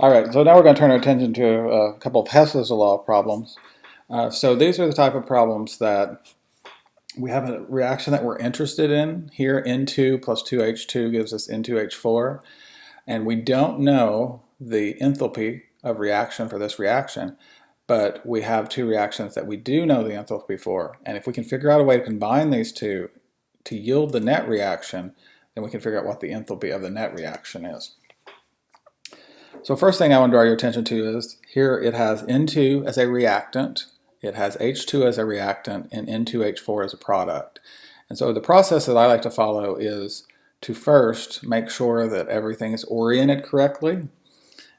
All right, so now we're going to turn our attention to a couple of Hess's law problems. So these are the type of problems that we have a reaction that we're interested in. Here, N2 plus 2H2 gives us N2H4, and we don't know the enthalpy of reaction for this reaction, but we have two reactions that we do know the enthalpy for, and if we can figure out a way to combine these two to yield the net reaction, then we can figure out what the enthalpy of the net reaction is. So first thing I want to draw your attention to is here it has N2 as a reactant, it has H2 as a reactant, and N2H4 as a product. And so the process that I like to follow is to first make sure that everything is oriented correctly.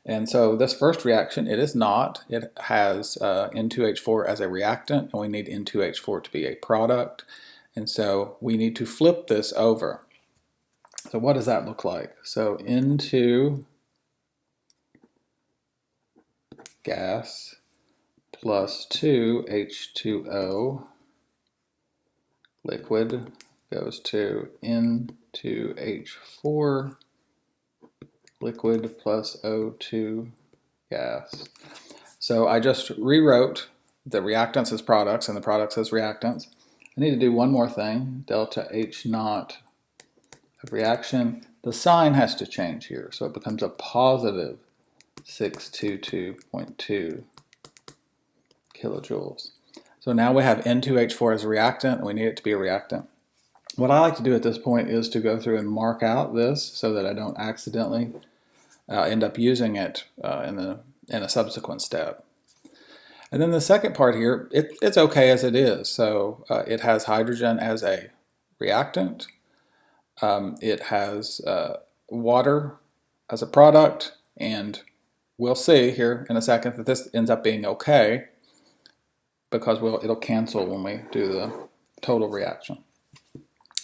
And so this first reaction, it is not. It has N2H4 as a reactant, and we need N2H4 to be a product. And so we need to flip this over. So what does that look like? So N2 gas plus 2H2O liquid goes to N2H4 liquid plus O2 gas. So I just rewrote the reactants as products and the products as reactants. I need to do one more thing, delta H naught of reaction. The sign has to change here, so it becomes a positive 622.2 kilojoules. So now we have N2H4 as a reactant, and we need it to be a reactant. What I like to do at this point is to go through and mark out this so that I don't accidentally end up using it in a subsequent step. And then the second part here, it's okay as it is. So it has hydrogen as a reactant. It has water as a product, and we'll see here in a second that this ends up being okay because it'll cancel when we do the total reaction.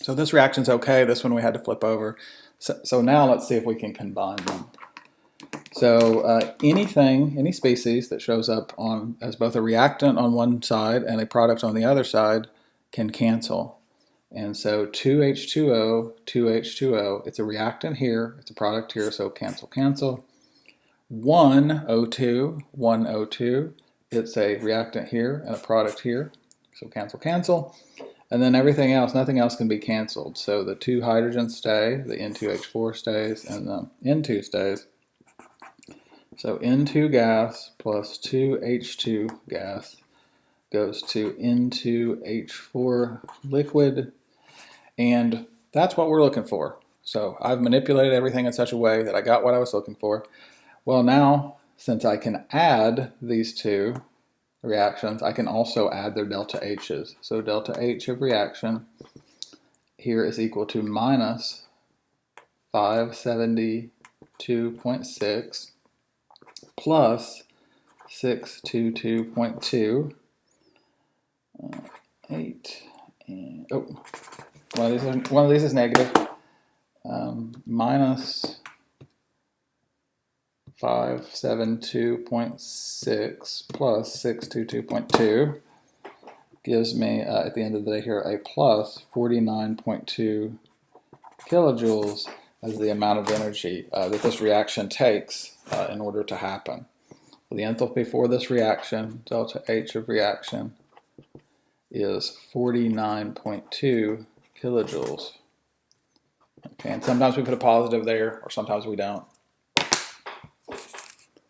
So this reaction's okay. This one we had to flip over. So now let's see if we can combine them. So any species that shows up as both a reactant on one side and a product on the other side can cancel. And so 2H2O, 2H2O, it's a reactant here, it's a product here, so cancel, cancel. 1O2, 1O2, it's a reactant here and a product here, so cancel, cancel. And then everything else, nothing else can be canceled. So the two hydrogens stay, the N2H4 stays, and the N2 stays. So N2 gas plus 2H2 gas goes to N2H4 liquid, and that's what we're looking for. So I've manipulated everything in such a way that I got what I was looking for. Well, now, since I can add these two reactions, I can also add their delta H's. So delta H of reaction here is equal to minus 572.6 plus 622.2, 8, and one of these is negative, minus 572.6 plus 622.2 gives me, at the end of the day here, a plus 49.2 kilojoules as the amount of energy that this reaction takes in order to happen. So the enthalpy for this reaction, delta H of reaction, is 49.2 kilojoules. Okay, and sometimes we put a positive there, or sometimes we don't.